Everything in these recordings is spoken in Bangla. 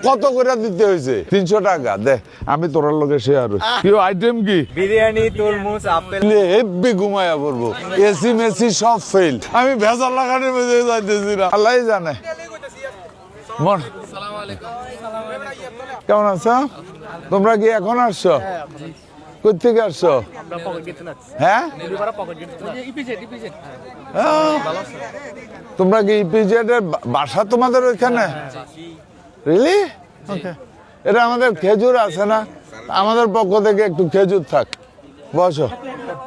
কত করে দিতে হয়েছে? 300 টাকা দে, আমি তোরার লগে শেয়ার। কি আইটেম কি? বিরিয়ানি, তরমুজ, আপেল। হেব্বি ঘুমাইয়া পড়বো, এসি মেসি সব ফেল। আমি ভেজাল লাগানোর মধ্যে যাইতেছি না, আল্লাহ জানে। মন কেমন আছো? তোমরা কি এখন আসছো? কোথা থেকে আসছো? হ্যাঁ, তোমরা কি ইপিজেড এর বাসা তোমাদের ওইখানে? রিয়েলি? ওকে। এটা আমাদের খেজুর আছে না, আমাদের পক্ষ থেকে একটু খেজুর থাক। বসো,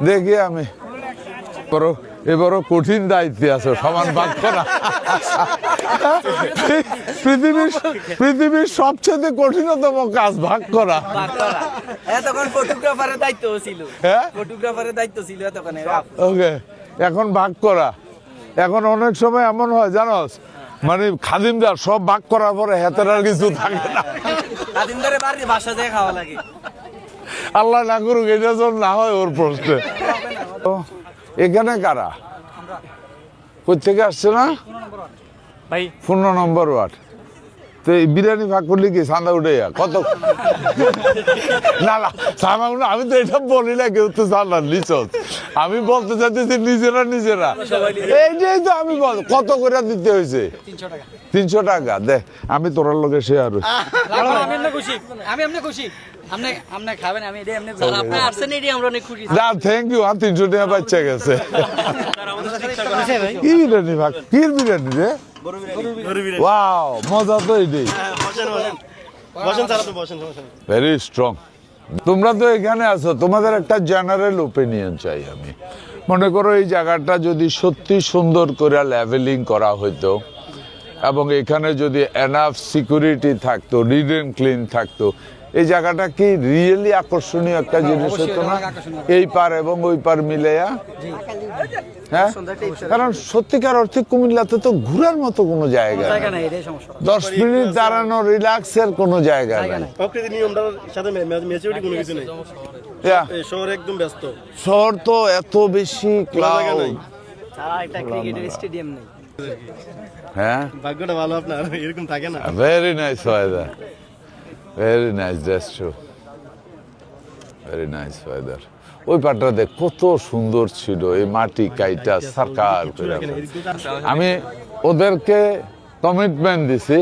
দেখি আমি এবারও কঠিন দায়িত্বে আছো, সমান ভাগ করা। পৃথিবীর সবচেয়ে কঠিনতম কাজ ভাগ করা। তখন ফটোগ্রাফারের দায়িত্ব ছিল। হ্যাঁ, ফটোগ্রাফারের দায়িত্ব ছিল তখন। ওকে, এখন ভাগ করা। এখন অনেক সময় এমন হয় জানোস, মানে খাদিমদার সব ভাগ করার পরে হাতের আর কিছু থাকে না। খাদিমদারে বাড়ি বাসা দিয়ে খাওয়া লাগে। আল্লাহ না করুক এটা যেন না হয় ওর প্রশ্নে। এখানে কারা কোথেকে আসছে না ভাই? 15 নম্বর ওয়ার্ড। তো এই বিরিয়ানি ভাগ করলে কি চাঁদা উঠে কত? না না, চাঁদা উঠে আমি তো এটা বলি না, কেউ তো চাঁদা নিচ। আমি বলতে চাইতেছি নিজেরা। এইটাই তো আমি বল, কত করে দিতে হয়েছে? 300 টাকা দে, আমি তোরার লগে শেয়ার। Thank you. 300 টাকা বাচ্চা গেছে। কি বিরিয়ানি ভাগ, কি বিরিয়ানি রে? ওয়াও, মজা তো এটাই। Very strong. তোমরা তো এখানে আছো, তোমাদের একটা জেনারেল ওপিনিয়ন চাই আমি। মনে করো এই জায়গাটা যদি সত্যি সুন্দর করে লেভেলিং করা হইতো এবং এখানে যদি এনাফ সিকিউরিটি থাকতো, নিট এন্ড ক্লিন থাকতো, এই জায়গাটা কি রিয়েলি আকর্ষণীয় একটা জিনিস হতো না? এই পার এবং ওই পার মিলেয়া। হ্যাঁ, কারণ সত্যিকার অর্থে কুমিল্লাতে তো ঘুরার মতো কোনো জায়গা নেই। 10 মিনিট দাঁড়ানো রিল্যাক্সের কোনো জায়গা নেই। শহর একদম ব্যস্ত, শহর তো এত বেশি ক্লাউড। স্টেডিয়াম নেই। হ্যাঁ, ভাগ্যটা ভালো আপনার, এরকম থাকে না। Very nice weather, very nice, that's true, very nice weather. ওই পাটটাতে কত সুন্দর ছিল, এই মাটি কাইটা সরকার করে। আমি ওদেরকে কমিটমেন্ট দিছি,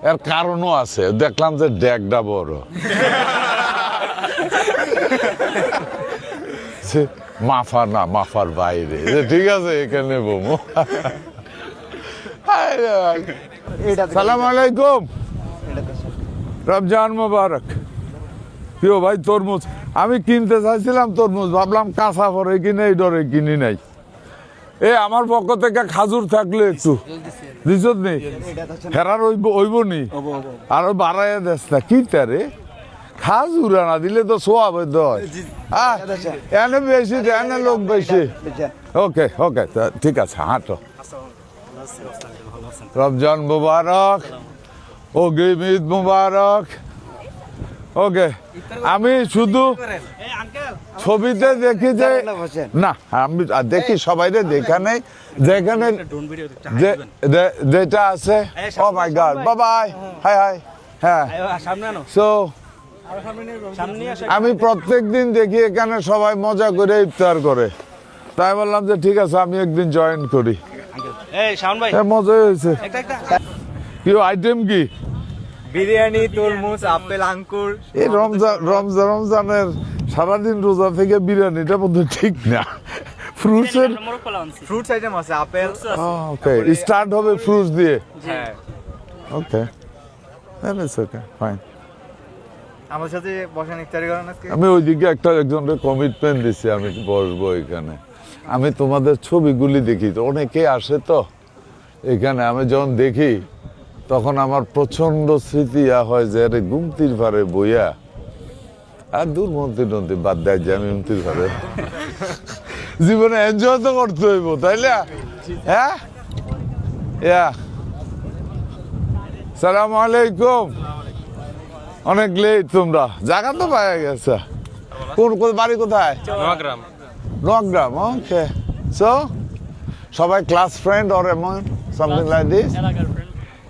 এর কারণও আছে। দেখলাম যে ডেকটা বড়, মাফা না মাফার বাইরে। ঠিক আছে, এখানে বমু। সালাম আলাইকুম, রমজান মোবারক। প্রিয় ভাই, তরমুজ আমি কিনতে চাইছিলাম, তরমুজ ভাবলাম কাঁচা পরে কিনে, এই ডরে কিনি নাই। আমার পক্ষ থেকে খাজুর থাকলে একটু দিছত নি, হেরার ওইব নি, আরো বাড়াইয়া দেশ না কি তারে। খাজুর না দিলে তো সোয়াব হয়, এনে বেশি, এনে লোক বেশি। ওকে ওকে, ঠিক আছে, হাঁটো। রমজান মুবারক, অগ্রিম ঈদ মুবারক। ওকে, আমি শুধু ছবিতে দেখি যে না, আমি দেখি সবাই দেখানে, যেখানে যেটা আছে। Oh my god, bye bye, hi hi. হ্যাঁ, সো আমি প্রত্যেক দিন দেখি এখানে সবাই মজা করে ইফতার করে, তাই বললাম যে ঠিক আছে আমি একদিন জয়েন করি। মজা হয়েছে। কি আইটেম কি? বিরিয়ানি, তরমুজ, আপেল, আঙ্কুর। এই রমজানের সারাদিন রোজা থেকে বিরিয়ানিটা বোধ ঠিক না। ফ্রুটস আইটেম আছে, আপেল। ওকে, স্টার্ট হবে ফ্রুটস দিয়ে। হ্যাঁ, ওকে, ওকে, ফাইন। আমার সাথে বসেন, ইফতারি করেন আজকে। আমি ওইদিকে একজনের কমিটমেন্ট দিছি, আমি বসবো এখানে। আমি তোমাদের ছবিগুলি দেখি তো, অনেকে আসে তো এখানে। আমি যখন দেখি তখন আমার প্রচন্ড স্মৃতি হয় যে আরে গুমতির ভারে বইয়া আর দূর মন্ত্রী বাদ দেয় যে আমি গুমতির ভারে জীবনে এনজয় তো করতে হইব, তাইলে। হ্যাঁ, সালাম আলাইকুম। অনেক লেট তোমরা, জায়গা তো পাওয়া গেছে। কোন বাড়ি কোথায়? নোয়াগ্রাম। ওকে, সো সবাই ক্লাস ফ্রেন্ড অর এমন সামথিং লাইক দিস?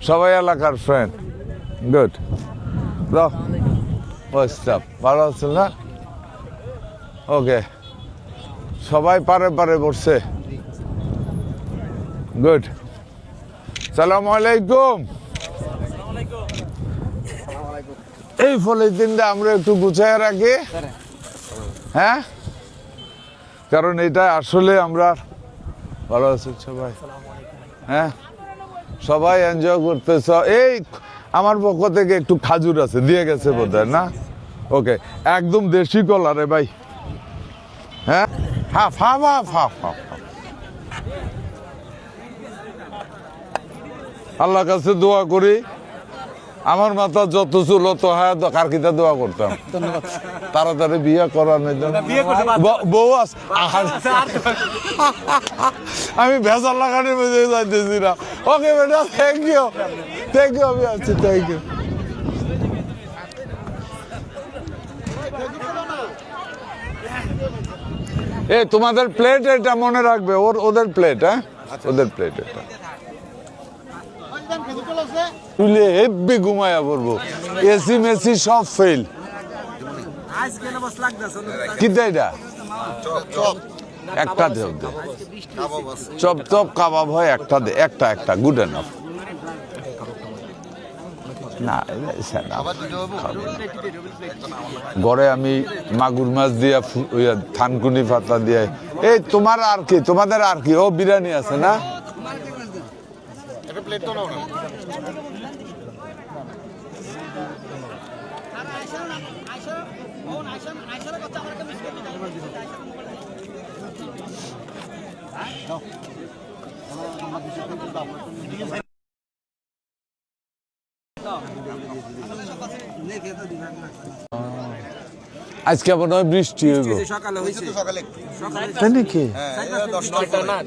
সবাই এলাকার ফ্রেন্ড, গুড। দাও বসতাম ভালো আছেন না ওকে সবাই পারে পারে বসছে গুড সালাম আলাইকুম এই পলিথিনটা আমরা একটু গুছায় রাখি হ্যাঁ কারণ এটা আসলে আমরা ভালো আছি সবাই হ্যাঁ সবাই এনজয় করতেছ এই আমার পক্ষ থেকে একটু খাজুর আছে দিয়ে গেছে বোধহয় না ওকে একদম দেশি কলা রে ভাই হ্যাঁ half half half half half আল্লাহর কাছে দোয়া করি আমার মাথা যত চুল তো হ্যাঁ কার কিতা দোয়া করতাম তাড়াতাড়ি বিয়ে করানোর জন্য বউ আছে আমি ভেজাল লাগানোর মধ্যে যাইতেছি না ওকে বেটা থ্যাংক ইউ আমি আছি থ্যাংক ইউ এ তোমাদের প্লেট এটা মনে রাখবে ওদের প্লেট হ্যাঁ ওদের প্লেট এটা তুলে হেব্বি ঘুমায়া পড়বো এসি মেসি সব ফেল কিতা এটা একটা দেও দে চপ চপ কাবাব হয় একটা দে একটা গুড এনাফ না গড়ে আমি মাগুর মাছ দিয়া থানকুনি পাতা দিয়ে এই তোমার আর কি তোমাদের আর কি ও বিরিয়ানি আছে না আজকে মনে হয় বৃষ্টি হইব তাই নাকি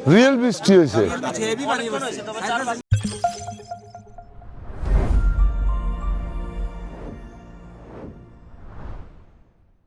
রিয়েল বৃষ্টি হয়েছে